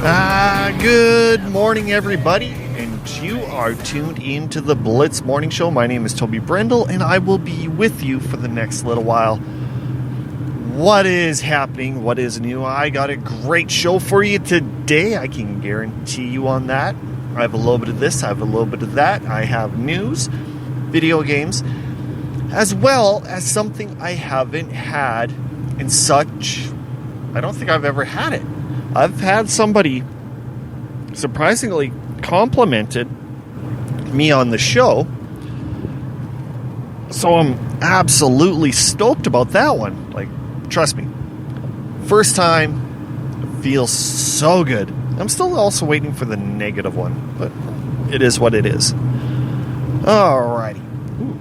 Good morning, everybody, and you are tuned into the Blitz Morning Show. My name is Toby Brendel, and I will be with you for the next little while. What is happening? What is new? I got a great show for you today. I can guarantee you on that. I have a little bit of this, I have a little bit of that. I have news, video games, as well as something I haven't had in such... I don't think I've ever had it. I've had somebody surprisingly complimented me on the show, so I'm absolutely stoked about that one. Like, trust me, first time, feels so good. I'm still also waiting for the negative one, but it is what it is. Alrighty. Ooh,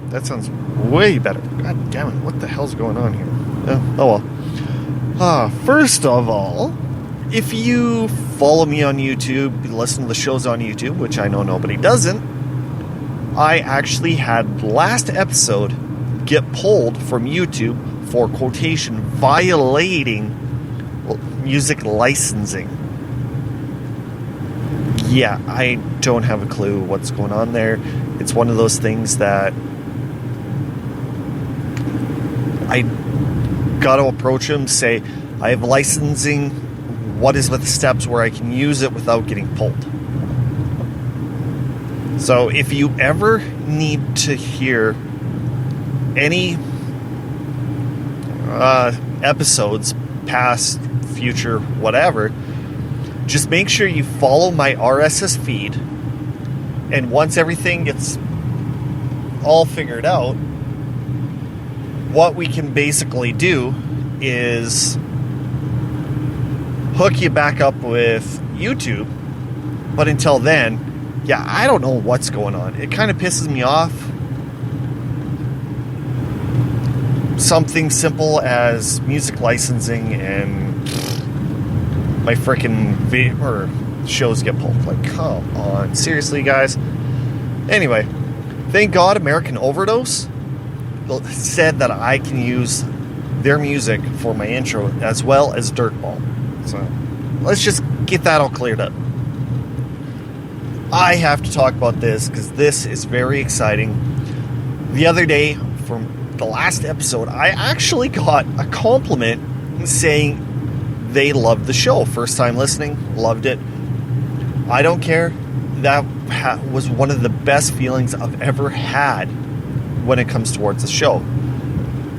that sounds way better. God damn it, what the hell's going on here? Oh well. First of all, if you follow me on YouTube, listen to the shows on YouTube, which I know nobody doesn't, I actually had last episode get pulled from YouTube for quotation violating music licensing. Yeah, I don't have a clue what's going on there. It's one of those things that I got to approach him, say, I have licensing, what is with the steps where I can use it without getting pulled? So if you ever need to hear any episodes, past, future, whatever, just make sure you follow my RSS feed, and once everything gets all figured out, what we can basically do is hook you back up with YouTube. But until then, yeah, I don't know what's going on. It kind of pisses me off. Something simple as music licensing and my freaking shows get pulled. Like, come on. Seriously, guys? Anyway, thank God American Overdose said that I can use their music for my intro as well as Dirtball. So let's just get that all cleared up. I have to talk about this because this is very exciting. The other day, from the last episode, I actually got a compliment saying they loved the show. First time listening, loved it. I don't care. That was one of the best feelings I've ever had when it comes towards the show.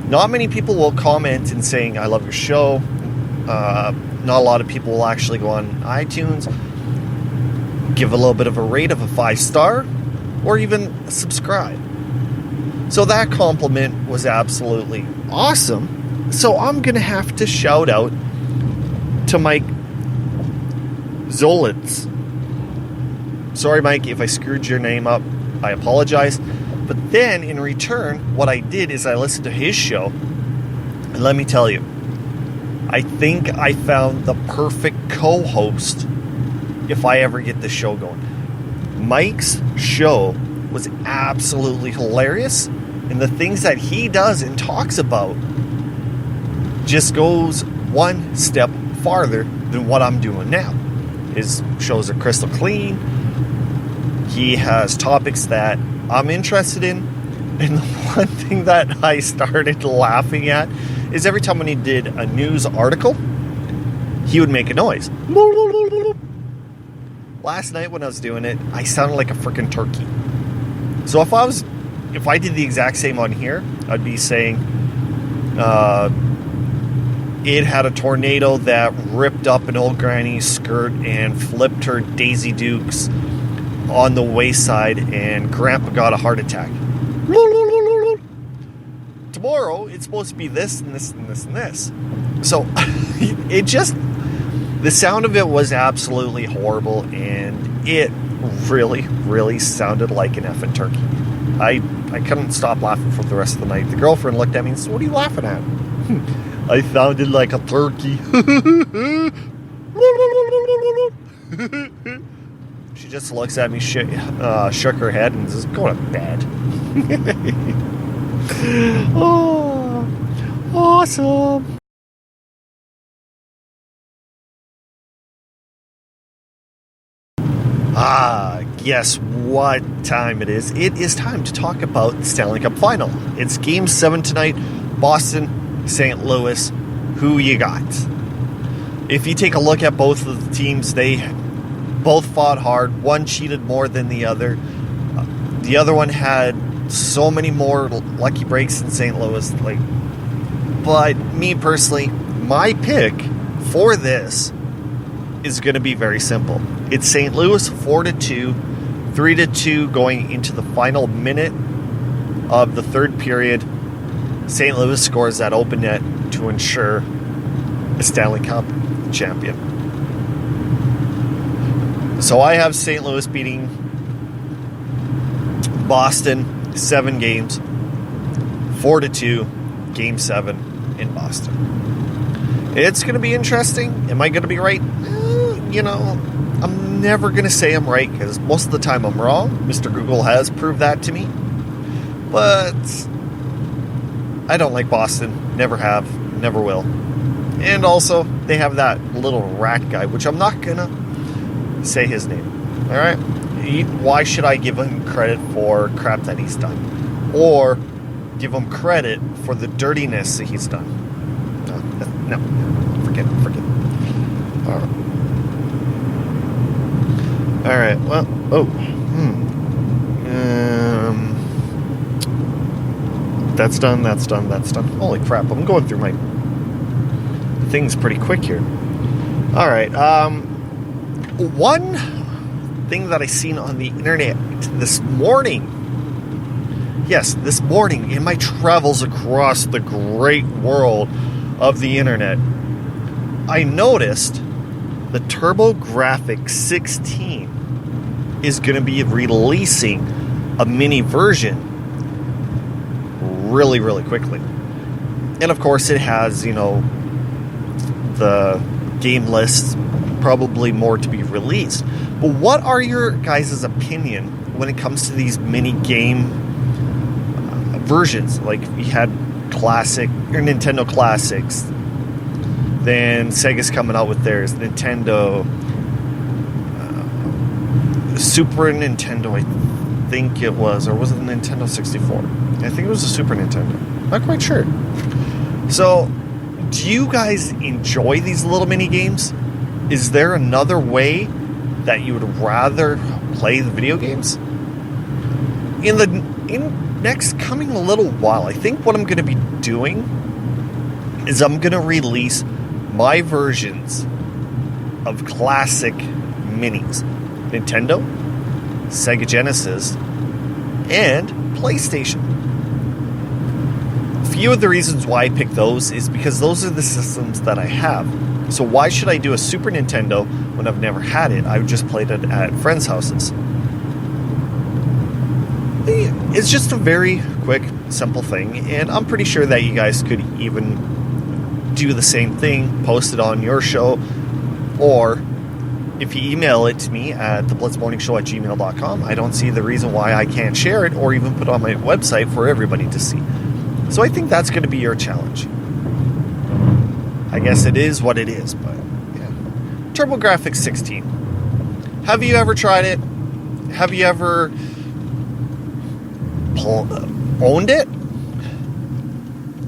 Not many people will comment and saying, I love your show. Not a lot of people will actually go on iTunes, give a little bit of a rate of a 5-star, or even subscribe. So that compliment was absolutely awesome. So I'm going to have to shout out to Mike Zolitz. Sorry, Mike, if I screwed your name up. I apologize. But then, in return, what I did is I listened to his show, and let me tell you, I think I found the perfect co-host if I ever get this show going. Mike's show was absolutely hilarious, and the things that he does and talks about just goes one step farther than what I'm doing now. His shows are crystal clean. He has topics that I'm interested in, and the one thing that I started laughing at is every time when he did a news article, he would make a noise. Last night when I was doing it, I sounded like a freaking turkey. So if I did the exact same on here, I'd be saying, it had a tornado that ripped up an old granny's skirt and flipped her Daisy Dukes on the wayside, and Grandpa got a heart attack. Tomorrow, it's supposed to be this and this and this and this. So, the sound of it was absolutely horrible, and it really, really sounded like an effing turkey. I couldn't stop laughing for the rest of the night. The girlfriend looked at me and said, "What are you laughing at?" I sounded like a turkey. She just looks at me, shook her head, and says, "Go to bed." Oh, awesome. Guess what time it is? It is time to talk about the Stanley Cup Final. It's Game 7 tonight. Boston, St. Louis. Who you got? If you take a look at both of the teams, they both fought hard. One cheated more than the other. The other one had so many more lucky breaks than St. Louis. But me personally, my pick for this is going to be very simple. It's St. Louis 4-2, 3-2 going into the final minute of the third period. St. Louis scores that open net to ensure a Stanley Cup champion. So I have St. Louis beating Boston 7 games, 4-2, Game 7 in Boston. It's going to be interesting. Am I going to be right? I'm never going to say I'm right because most of the time I'm wrong. Mr. Google has proved that to me. But I don't like Boston. Never have. Never will. And also, they have that little rat guy, which I'm not going to say his name. Alright? Why should I give him credit for crap that he's done? Or give him credit for the dirtiness that he's done? No. Forget it. Alright, well, that's done. Holy crap, I'm going through my things pretty quick here. Alright, one thing that I seen on the internet this morning, in my travels across the great world of the internet, I noticed the TurboGrafx 16 is going to be releasing a mini version really, really quickly. And of course it has, the game lists, probably more to be released. But what are your guys' opinion when it comes to these mini game versions? Like we had Classic or Nintendo Classics, then Sega's coming out with theirs, Nintendo, Super Nintendo, I think it was, or was it the Nintendo 64? I think it was the Super Nintendo. Not quite sure. So, do you guys enjoy these little mini games? Is there another way that you would rather play the video games? In next coming a little while, I think what I'm going to be doing is I'm going to release my versions of classic minis. Nintendo, Sega Genesis, and PlayStation. A few of the reasons why I picked those is because those are the systems that I have. So why should I do a Super Nintendo when I've never had it? I've just played it at friends' houses. It's just a very quick, simple thing, and I'm pretty sure that you guys could even do the same thing, post it on your show, or if you email it to me at theblitzmorningshow@gmail.com, I don't see the reason why I can't share it or even put it on my website for everybody to see. So I think that's going to be your challenge. I guess it is what it is, but yeah. TurboGrafx 16. Have you ever tried it? Have you ever owned it?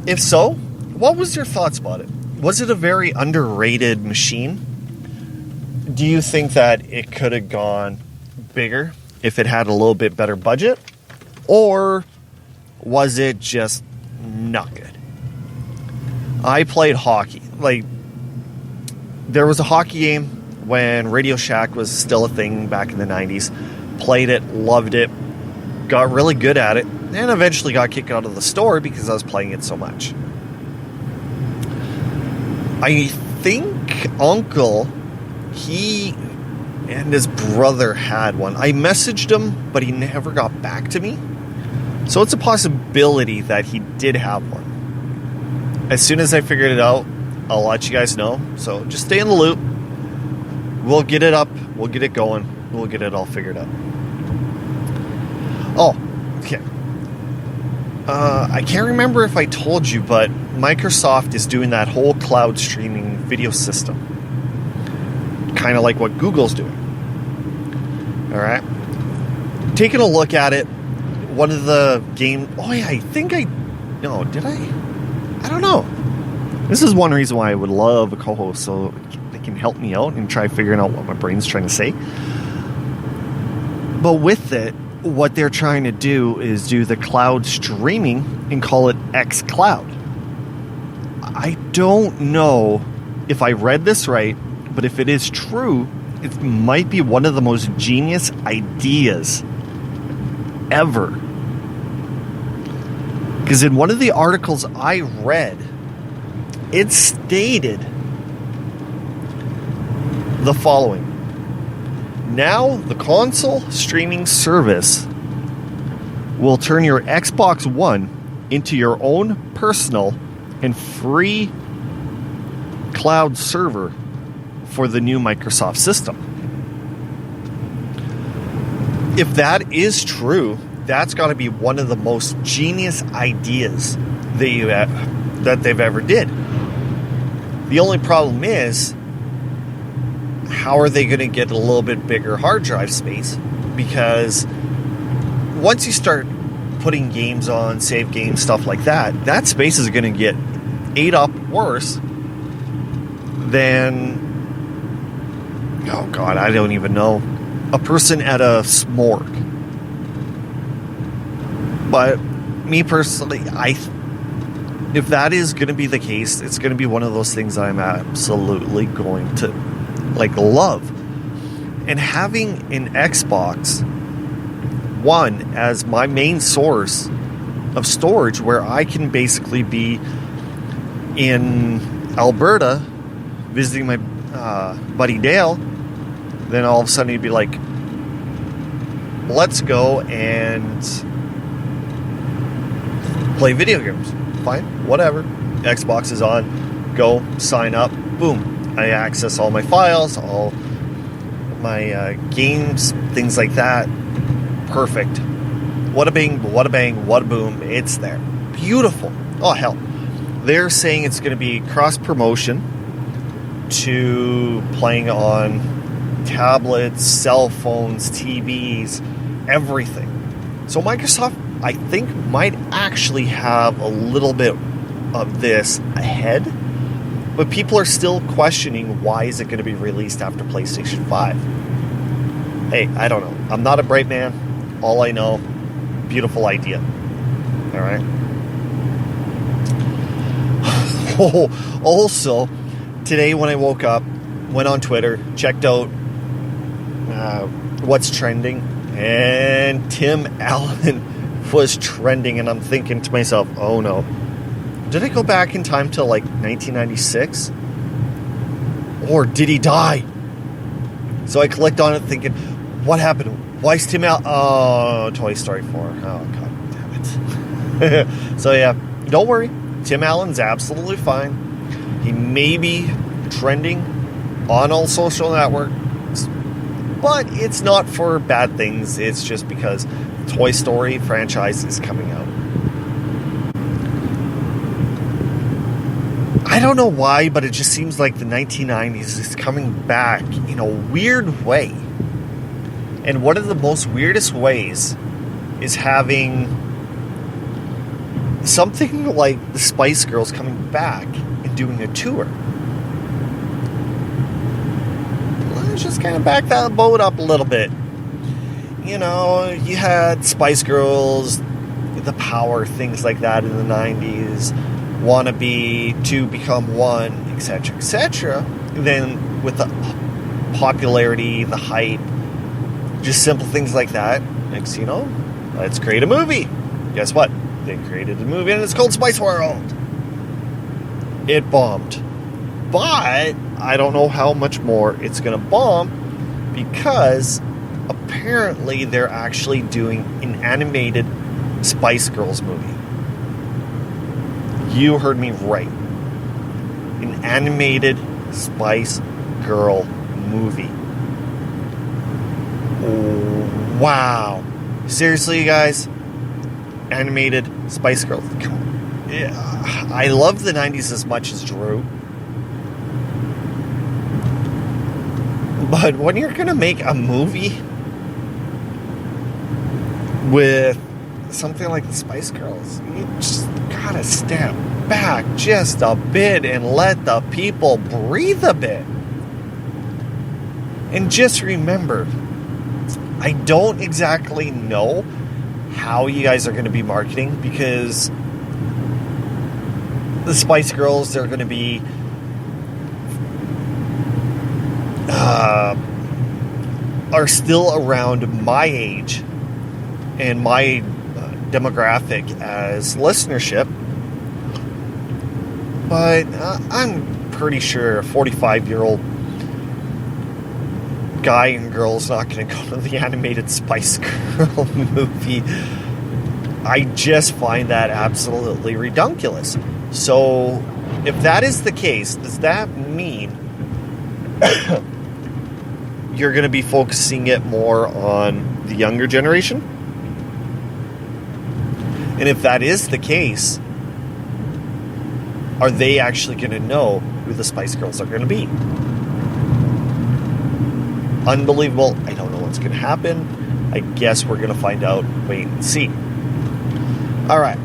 If so, what was your thoughts about it? Was it a very underrated machine? Do you think that it could have gone bigger if it had a little bit better budget? Or was it just not good? I played hockey. There was a hockey game when Radio Shack was still a thing back in the 90s. Played it, loved it, got really good at it, and eventually got kicked out of the store because I was playing it so much. I think Uncle, he and his brother had one. I messaged him, but he never got back to me. So it's a possibility that he did have one. As soon as I figured it out, I'll let you guys know. So just stay in the loop. We'll get it up. We'll get it going. We'll get it all figured out. Oh, okay. I can't remember if I told you, but Microsoft is doing that whole cloud streaming video system. Kind of like what Google's doing. All right. Taking a look at it, one of the game. Oh yeah, No, did I? I don't know. This is one reason why I would love a co-host, so they can help me out and try figuring out what my brain's trying to say. But with it, what they're trying to do is do the cloud streaming and call it xCloud. I don't know if I read this right, but if it is true, it might be one of the most genius ideas ever. Because in one of the articles I read, it stated the following. Now, the console streaming service will turn your Xbox One into your own personal and free cloud server for the new Microsoft system. If that is true, that's got to be one of the most genius ideas that they've ever did. The only problem is, how are they going to get a little bit bigger hard drive space? Because once you start putting games on, save games, stuff like that, that space is going to get ate up worse than, oh God, I don't even know, a person at a smorg. But me personally, if that is going to be the case, it's going to be one of those things I'm absolutely going to love. And having an Xbox One as my main source of storage, where I can basically be in Alberta visiting my buddy Dale, then all of a sudden he'd be like, let's go and play video games. Fine, whatever. Xbox is on. Go, sign up. Boom. I access all my files, all my games, things like that. Perfect. What a bing, what a bang, what a boom. It's there. Beautiful. Oh, hell. They're saying it's going to be cross-promotion to playing on tablets, cell phones, TVs, everything. So Microsoft, I think, might actually have a little bit of this ahead, but people are still questioning, why is it going to be released after PlayStation 5? Hey, I don't know. I'm not a bright man. All I know, beautiful idea. All right. Also, today when I woke up, went on Twitter, checked out what's trending, and Tim Allen was trending, and I'm thinking to myself, oh no, did I go back in time to 1996? Or did he die? So I clicked on it thinking, what happened? Why is Tim Allen? Oh, Toy Story 4. Oh, god damn it. So yeah, don't worry. Tim Allen's absolutely fine. He may be trending on all social networks, but it's not for bad things. It's just because Toy Story franchise is coming out. I don't know why, but it just seems like the 1990s is coming back in a weird way. And one of the most weirdest ways is having something like the Spice Girls coming back and doing a tour. Let's just kind of back that boat up a little bit. You know, you had Spice Girls, the Power, things like that in the 90s, Wannabe, To Become One, etc., etc. Then with the popularity, the hype, just simple things like that, next thing you know, let's create a movie. Guess what? They created a movie and it's called Spice World. It bombed. But I don't know how much more it's going to bomb, because apparently they're actually doing an animated Spice Girls movie. You heard me right. An animated Spice Girl movie. Wow. Seriously, you guys? Animated Spice Girls. Come on. Yeah. I love the 90s as much as Drew. But when you're going to make a movie with something like the Spice Girls, you just gotta step back just a bit and let the people breathe a bit. And just remember, I don't exactly know how you guys are going to be marketing, because the Spice Girls, they're going to be are still around my age and my demographic as listenership, but I'm pretty sure a 45-year-old guy and girl is not going to go to the animated Spice Girl movie. I just find that absolutely ridiculous. So, if that is the case, does that mean you're going to be focusing it more on the younger generation? And if that is the case, are they actually going to know who the Spice Girls are going to be? Unbelievable. I don't know what's going to happen. I guess we're going to find out. Wait and see. All right.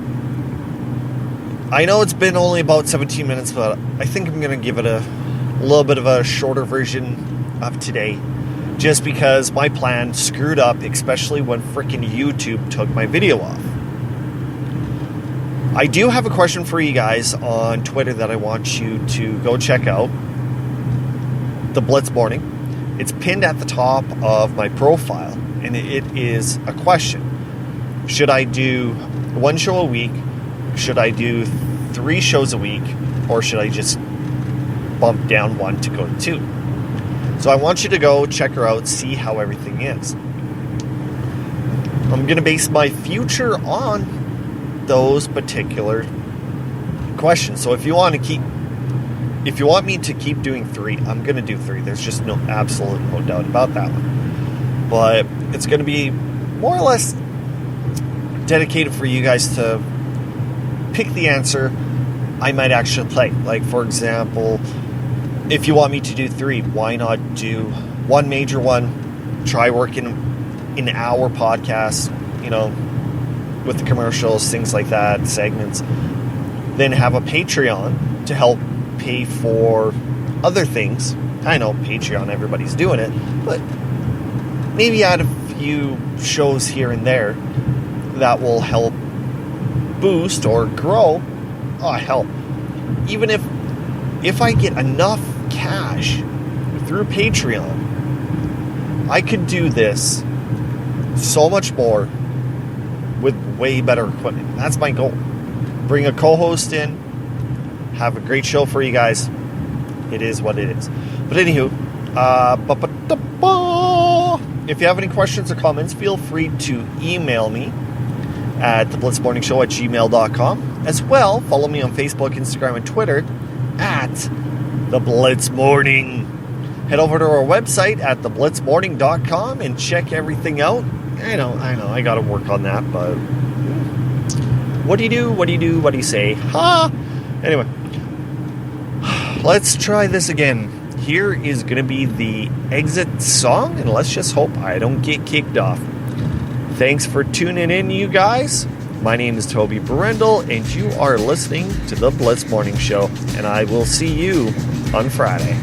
I know it's been only about 17 minutes, but I think I'm going to give it a little bit of a shorter version of today, just because my plan screwed up, especially when freaking YouTube took my video off. I do have a question for you guys on Twitter that I want you to go check out. The Blitz Morning. It's pinned at the top of my profile, and it is a question. Should I do one show a week? Should I do 3 shows a week? Or should I just bump down 1 to go to 2? So I want you to go check her out, see how everything is. I'm going to base my future on those particular questions. So if you want me to keep doing 3, I'm going to do 3. There's just absolute no doubt about that one. But it's going to be more or less dedicated for you guys to pick the answer I might actually play. Like, for example, if you want me to do 3, why not do 1 major one, try working in our podcast, with the commercials, things like that, segments, then have a Patreon to help pay for other things. I know Patreon, everybody's doing it, but maybe add a few shows here and there that will help boost or grow. Oh, hell, even if I get enough cash through Patreon, I could do this so much more with way better equipment. That's my goal. Bring a co-host in, have a great show for you guys. It is what it is. But anywho, if you have any questions or comments, feel free to email me at theblitzmorningshow@gmail.com. As well, follow me on Facebook, Instagram, and Twitter at The Blitz Morning. Head over to our website at theblitzmorning.com and check everything out. I know, I gotta work on that, but what do you do? What do you say? Anyway, let's try this again. Here is gonna be the exit song, and let's just hope I don't get kicked off. Thanks for tuning in, you guys. My name is Toby Berendel, and you are listening to The Blitz Morning Show, and I will see you on Friday.